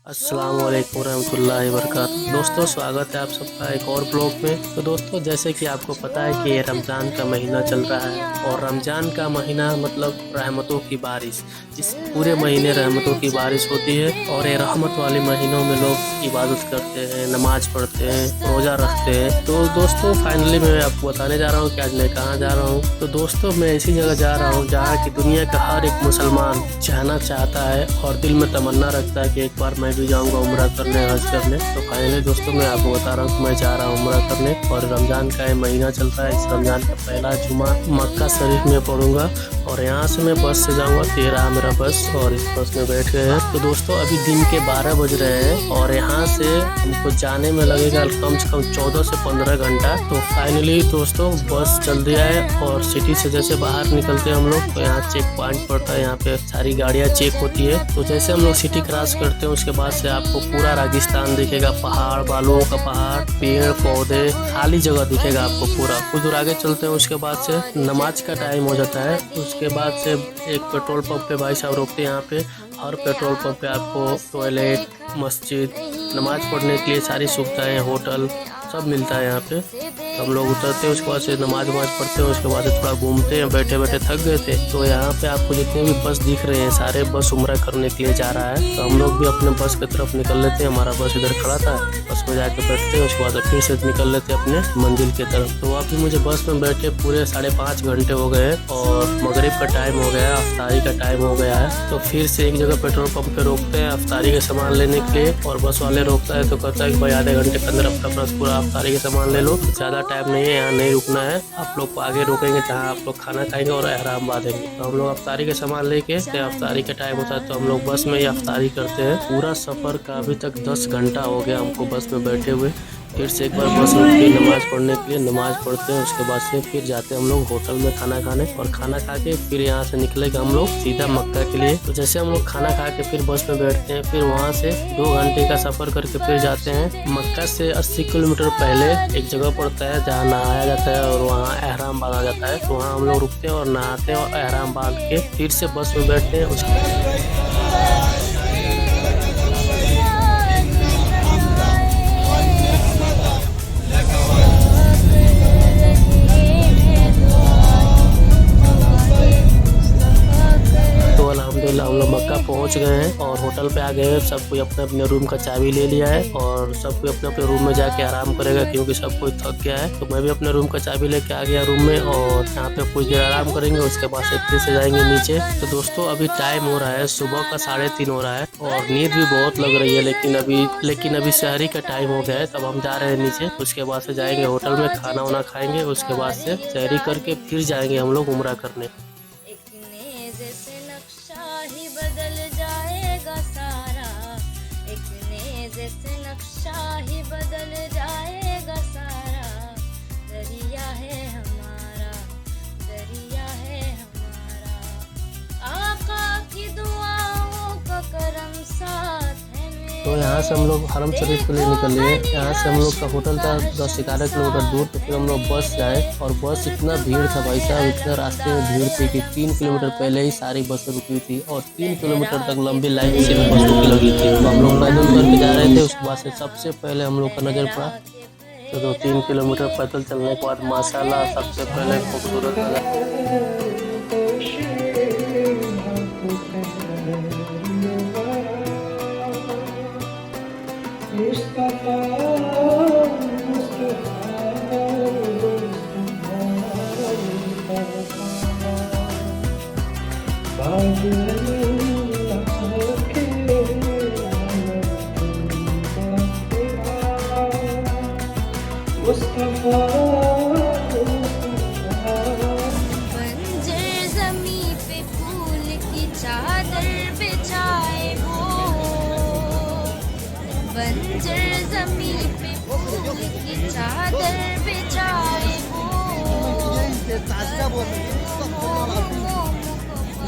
अस्सलाम वालेकुम रहमतुल्लाहि वबरकातुहू। दोस्तों, स्वागत है आप सबका एक और ब्लॉग में। तो दोस्तों, जैसे कि आपको पता है कि ये रमज़ान का महीना चल रहा है और रमज़ान का महीना मतलब रहमतों की बारिश। इस पूरे महीने रहमतों की बारिश होती है और ये रहमत वाले महीनों में लोग इबादत करते हैं, नमाज पढ़ते हैं, रोज़ा रखते हैं। तो दोस्तों, फाइनली मैं आपको बताने जा रहा हूँ कि आज मैं कहाँ जा रहा हूँ। तो दोस्तों, मैं ऐसी जगह जा रहा हूँ जहाँ की दुनिया का हर एक मुसलमान जाना चाहता है और दिल में तमन्ना रखता है कि एक बार मैं भी जाऊंगा उम्रा करने, हज करने। तो फाइनली दोस्तों, मैं आपको बता रहा हूँ कि मैं जा रहा हूँ उम्रा करने और रमज़ान का ये महीना चल रहा है। इस रमज़ान का पहला जुमा मक्का शरीफ में पढ़ूंगा और यहाँ से मैं बस से जाऊंगा। 13 मेरा बस और इस बस में बैठ गए हैं। तो दोस्तों, अभी दिन के 12 बज रहे हैं और यहाँ से हमको जाने में लगेगा कम से कम 14 से 15 घंटा। तो फाइनली दोस्तों, बस चल दिया है और सिटी से जैसे बाहर निकलते हैं हम लोग तो यहाँ चेक पॉइंट पड़ता है। यहाँ पे सारी गाड़ियाँ चेक होती है। तो जैसे हम लोग सिटी क्रॉस करते हैं उसके बाद से आपको पूरा राजस्थान दिखेगा, पहाड़, बालुओं का पहाड़, पेड़ पौधे, खाली जगह दिखेगा आपको पूरा। कुछ दूर आगे चलते हैं उसके बाद से नमाज का टाइम हो जाता है। उसके बाद से एक पेट्रोल पंप पे भाई साहब रोकते हैं। यहाँ पे हर पेट्रोल पंप पे आपको टॉयलेट, मस्जिद, नमाज पढ़ने के लिए सारी सुविधाएं, होटल सब मिलता है यहाँ पे। तो हम लोग उतरते हैं, उसके बाद से नमाज पढ़ते हैं, उसके बाद से थोड़ा घूमते हैं। बैठे बैठे थक गए थे तो यहाँ पे आपको जितने भी बस दिख रहे हैं सारे बस उम्रा करने के लिए जा रहा है। तो हम लोग भी अपने बस की तरफ निकल लेते हैं। हमारा बस इधर खड़ा था, बस में जाके बैठते हैं, उसके बाद फिर से निकल लेते हैं अपने मंजिल की तरफ। तो अभी मुझे बस में बैठे पूरे 5.5 घंटे हो गए और मगरिब का टाइम हो गया, अफ्तारी का टाइम हो गया है। तो फिर से एक जगह पेट्रोल पंप पे रोकते हैं अफ्तारी के सामान लेने के लिए और बस वाले रोकता है तो कहता है कि भाई आधे घंटे के अंदर अपना पूरा अफ्तारी के सामान ले लो, ज़्यादा टाइम नहीं है, यहाँ नहीं रुकना है। आप लोग को आगे रोकेंगे जहाँ आप लोग खाना खाएंगे और एहराम बांधेंगे। तो हम लोग अफ्तारी के सामान लेके अफ्तारी का टाइम होता है तो हम लोग बस में ही अफ्तारी करते हैं। पूरा सफ़र का अभी तक 10 घंटा हो गया हमको बस में बैठे हुए। फिर से एक बार बस रुकती है नमाज पढ़ने के लिए, नमाज पढ़ते हैं, उसके बाद से फिर जाते हैं हम लोग होटल में खाना खाने और खाना खा के फिर यहाँ से निकलेगा हम लोग सीधा मक्का के लिए। तो जैसे हम लोग खाना खा के फिर बस में बैठते हैं, फिर वहाँ से 2 घंटे का सफ़र करके फिर जाते हैं मक्का से 80 किलोमीटर पहले एक जगह पड़ता है जहाँ नहाया जाता है और वहाँ एहराम बांधा जाता है। तो वहाँ हम लोग रुकते हैं और नहाते हैं और एहराम बांध के फिर से बस में बैठते हैं। अल्हम्दुलिल्लाह हम लोग मक्का पहुंच गए हैं और होटल पे आ गए हैं। सब कोई अपने अपने रूम का चाबी ले लिया है और सब कोई अपने अपने रूम में जाके आराम करेगा क्योंकि सब कोई थक गया है। तो मैं भी अपने रूम का चाबी लेके आ गया रूम में और यहाँ पे कुछ देर आराम करेंगे, उसके बाद से फिर से जाएंगे नीचे। तो दोस्तों, अभी टाइम हो रहा है सुबह का 3:30 हो रहा है और नींद भी बहुत लग रही है, लेकिन अभी शहरी का टाइम हो गया है। तब हम जा रहे हैं नीचे, उसके बाद से जाएंगे होटल में, खाना वाना खाएंगे, उसके बाद से शहरी करके फिर जाएंगे हम लोग उम्रा करने। ही बदल जाएगा सारा, एक नेज़े से नक्शा ही बदल जाएगा सारा। दरिया है हमारा, दरिया है हमारा, आका की दुआओं का करम साथ है। तो यहाँ से हम लोग हरम शरीफ के लिए निकल लिए। यहाँ से हम लोग का होटल था 10-11 किलोमीटर दूर। तो फिर हम लोग बस जाए और बस इतना भीड़ था भाई साहब, इतना रास्ते में भीड़ थी कि 3 किलोमीटर पहले ही सारी बसें रुकी थी और 3 किलोमीटर तक लंबी लाइन से बस रुकी लगी थी। तो हम लोग पैदल करके जा रहे थे। उसके बाद से सबसे पहले हम लोग का नज़र पड़ा तो 2-3 किलोमीटर पैदल चलने के बाद माशाल्लाह सबसे पहले खूबसूरत नज़र बंजर ज़मीं पे फूल की चादर बिछाए वो, बंजर ज़मीं पे फूल की चादर बिछाए वो।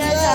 रज़ा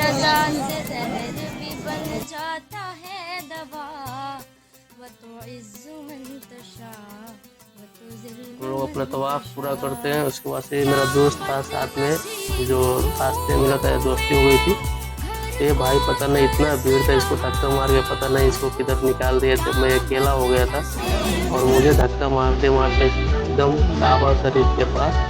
रज़ा से ज़हर भी बन जाता है दवा, व तुइज़्ज़ु मन तशा व हम लोग अपना तवाफ पूरा करते हैं। उसके बाद से मेरा दोस्त था साथ में, जो रास्ते मिला था, दोस्ती हो गई थी। ये भाई पता नहीं इतना भीड़ था, इसको धक्का मार के पता नहीं इसको किधर निकाल दिए थे। मैं अकेला हो गया था और मुझे धक्का मारते मारते एकदम काबा शरीफ के पास।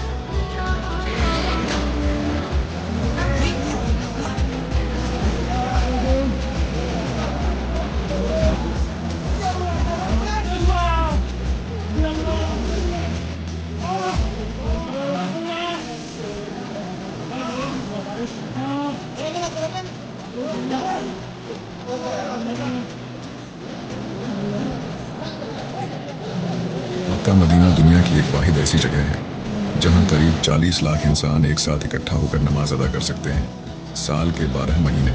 मक्का मदीना दुनिया की एक वाहिद ऐसी जगह है जहां करीब 40 लाख इंसान एक साथ इकट्ठा होकर नमाज अदा कर सकते हैं। साल के 12 महीने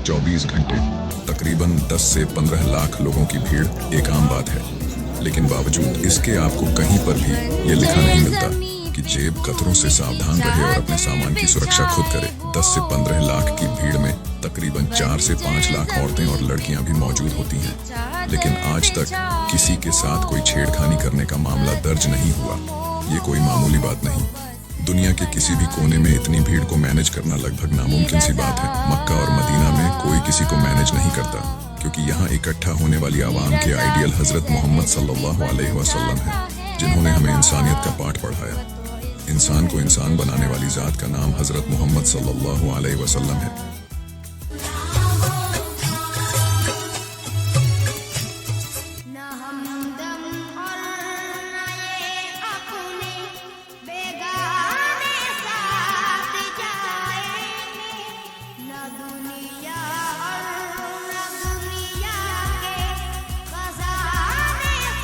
24 घंटे तकरीबन 10 से 15 लाख लोगों की भीड़ एक आम बात है, लेकिन बावजूद इसके आपको कहीं पर भी ये लिखा नहीं मिलता कि जेब कतरों से सावधान रहे और अपने सामान की सुरक्षा खुद करे। 10 से 15 लाख की भीड़ में तकरीबन 4 से 5 लाख औरतें और लड़कियां भी मौजूद होती हैं, लेकिन आज तक किसी के साथ कोई छेड़खानी करने का मामला दर्ज नहीं हुआ। ये कोई मामूली बात नहीं। दुनिया के किसी भी कोने में इतनी भीड़ को मैनेज करना लगभग नामुमकिन सी बात है। मक्का और मदीना में कोई किसी को मैनेज नहीं करता, क्योंकि यहाँ इकट्ठा होने वाली आवाम के आइडियल हजरत मोहम्मद सल्लल्लाहु अलैहि वसल्लम है, जिन्होंने हमें इंसानियत का पाठ पढ़ाया। इंसान को इंसान बनाने वाली जात का नाम हजरत मोहम्मद सल्लल्लाहु अलैहि वसल्लम है।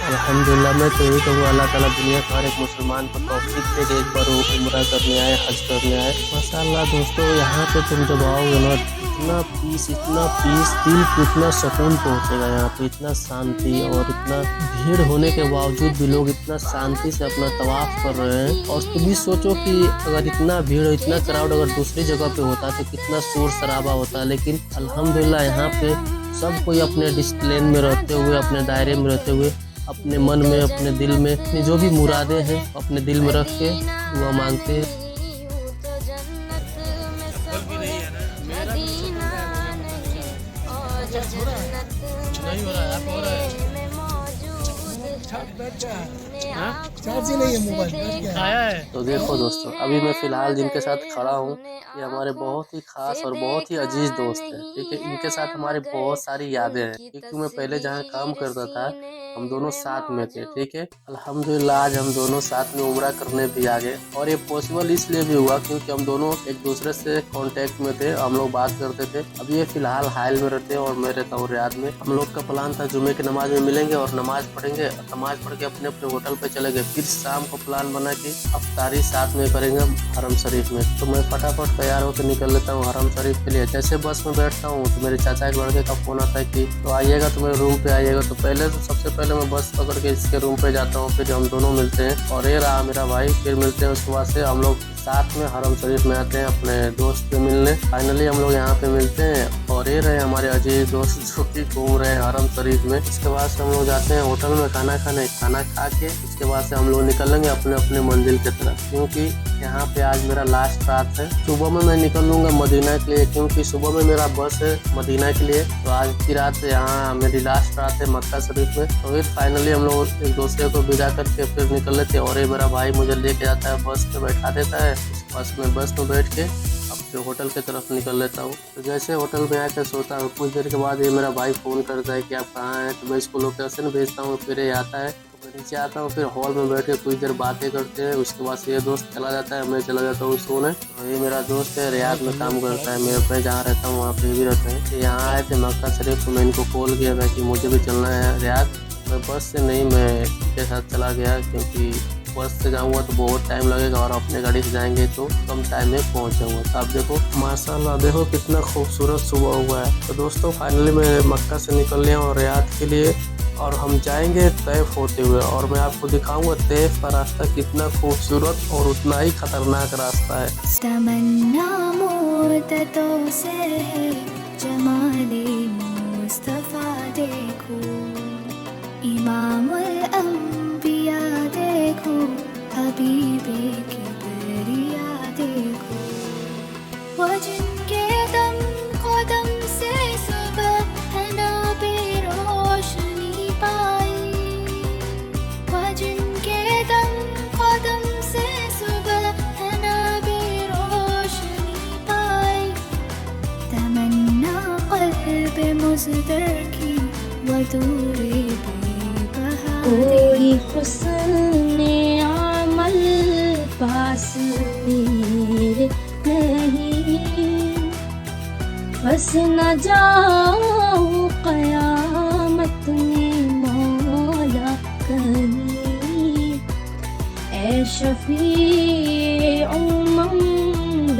अल्हम्दुलिल्लाह, मैं तो यही कहूँगा अल्लाह ताला दुनिया का हर एक मुसलमान को तौफीक दे कि एक बार वो उम्रा करने आए, हज करने आए। माशाअल्लाह दोस्तों, यहाँ पे तुम जब आओगे ना, इतना पीस दिल को इतना सुकून पहुँचेगा। यहाँ पे इतना शांति, और इतना भीड़ होने के बावजूद भी लोग इतना शांति से अपना तवाफ कर रहे हैं। और तुम भी सोचो कि अगर इतना भीड़, इतना क्राउड अगर दूसरी जगह पे होता तो कितना शोर शराबा होता। लेकिन अल्हम्दुलिल्लाह यहाँ पे सब कोई अपने डिसिप्लिन में रहते हुए, अपने दायरे में रहते हुए, अपने मन में, अपने दिल में अपनी जो भी मुरादें हैं अपने दिल में रख के दुआ मांगते हैं। तो देखो दोस्तों, अभी मैं फिलहाल जिनके साथ खड़ा हूँ ये हमारे बहुत ही खास और बहुत ही अजीज दोस्त हैं। ठीक है, इनके साथ हमारी बहुत सारी यादें हैं, क्योंकि मैं पहले जहाँ काम करता था हम दोनों साथ में थे। ठीक है, अल्हम्दुलिल्लाह आज हम दोनों साथ में उम्रा करने भी आ गए। और ये पॉसिबल इसलिए भी हुआ क्योंकि हम दोनों एक दूसरे से कांटेक्ट में थे, हम लोग बात करते थे। अब ये फिलहाल हाइल में रहते हैं और मैं रहता हूँ रियाद में। हम लोग का प्लान था जुमे की नमाज में मिलेंगे और नमाज पढ़ेंगे, नमाज पढ़ के अपने अपने होटल पे चले गए। फिर शाम को प्लान बना कि अफ्तारी साथ में करेंगे हरम शरीफ में। तो मैं फटाफट तैयार होकर निकल लेता हूँ हरम शरीफ के लिए। जैसे बस में बैठता हूँ तो मेरे चाचा के लड़के का फोन आता है कि तो आइएगा, तो मेरे रूम पे आइएगा। तो सबसे पहले मैं बस पकड़ के इसके रूम पे जाता हूँ, फिर हम दोनों मिलते हैं और ये रहा मेरा भाई। फिर मिलते हैं, उसके बाद से हम लोग साथ में हरम शरीफ में आते हैं अपने दोस्त से मिलने। फाइनली हम लोग यहाँ पे मिलते हैं और ये रहे हमारे अजीज दोस्त जो कि घूम रहे हैं हरम शरीफ में। इसके बाद से हम लोग जाते हैं होटल में खाना खाने। खाना खा के उसके बाद से हम लोग निकलेंगे अपने अपने मंजिल की तरफ, क्योंकि यहाँ पे आज मेरा लास्ट रात है। सुबह में मैं निकल लूँगा मदीना के लिए, क्योंकि सुबह में मेरा बस है मदीना के लिए। तो आज की रात यहाँ मेरी लास्ट रात है मक्का शरीफ में। तो फिर फाइनली हम लोग एक दूसरे को विदा करके फिर निकल लेते हैं और ये मेरा भाई मुझे लेके जाता है, बस पे बैठा देता है। बस में बैठ के अपने होटल की तरफ निकल लेता हूँ। तो जैसे होटल में आकर सोता हूँ, कुछ देर के बाद ये मेरा भाई फ़ोन करता है कि आप कहाँ हैं। तो मैं इसको लोकेशन भेजता हूँ, फिर ये आता है। तो मैं नीचे आता हूँ, फिर हॉल में बैठ के कुछ देर बातें करते हैं। उसके बाद से ये दोस्त चला जाता है, मैं चला जाता हूँ सोने। तो ये मेरा दोस्त है, रियाद में काम करता है, मैं जहाँ रहता हूँ वहाँ पे भी रहता है। तो यहाँ आए थे मक्का शरीफ, तो मैं इनको कॉल किया था कि मुझे भी चलना है रियाद। मैं बस से नहीं, मैं इनके साथ चला गया, क्योंकि बस से जाऊँगा तो बहुत टाइम लगेगा और अपने गाड़ी से जाएंगे तो कम टाइम में पहुँच जाऊँगा। तो आप देखो माशाल्लाह, देखो कितना खूबसूरत सुबह हुआ है। तो दोस्तों फाइनली मैं मक्का से निकल लिया और रियाद के लिए, और हम जाएंगे तैफ होते हुए। और मैं आपको दिखाऊंगा तैफ का रास्ता कितना खूबसूरत और उतना ही खतरनाक रास्ता है। तमन्ना मुद्दतों से है जमाले मुस्तफा देखो, इमामुल अंबिया देखो, हबीबे की दरिया देखो, वो जिनके दम कदम से सुबह है नबी रोशनी पाई, वो जिनके दम कदम से सुबह है नबी रोशनी पाई। तमन्ना क़ल्ब मुज़दर की वदूरे बेबहा कोई हुस्ने अमल पास मेरे नहीं, बस न जाऊं क़यामत में मौला कहीं। ऐ शफ़ी उम्मम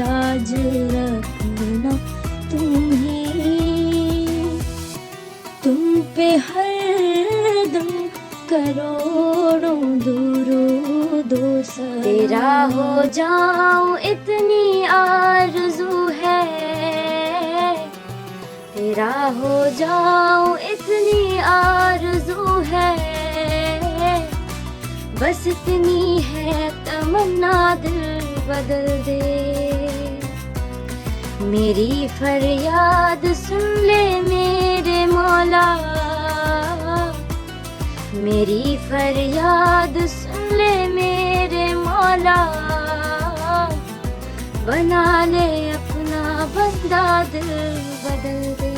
लाज रखना तुम्हें, तुम पे हर दम करोड़ों दुरूदो सलाम। तेरा हो जाऊं इतनी आरज़ू है, तेरा हो जाऊं इतनी आरज़ू है, बस इतनी है तमन्ना दिल बदल दे। मेरी फरियाद सुन ले मेरे मौला, मेरी फरियाद सुन ले मेरे मौला, बना ले अपना बंदा दिल बदल दे।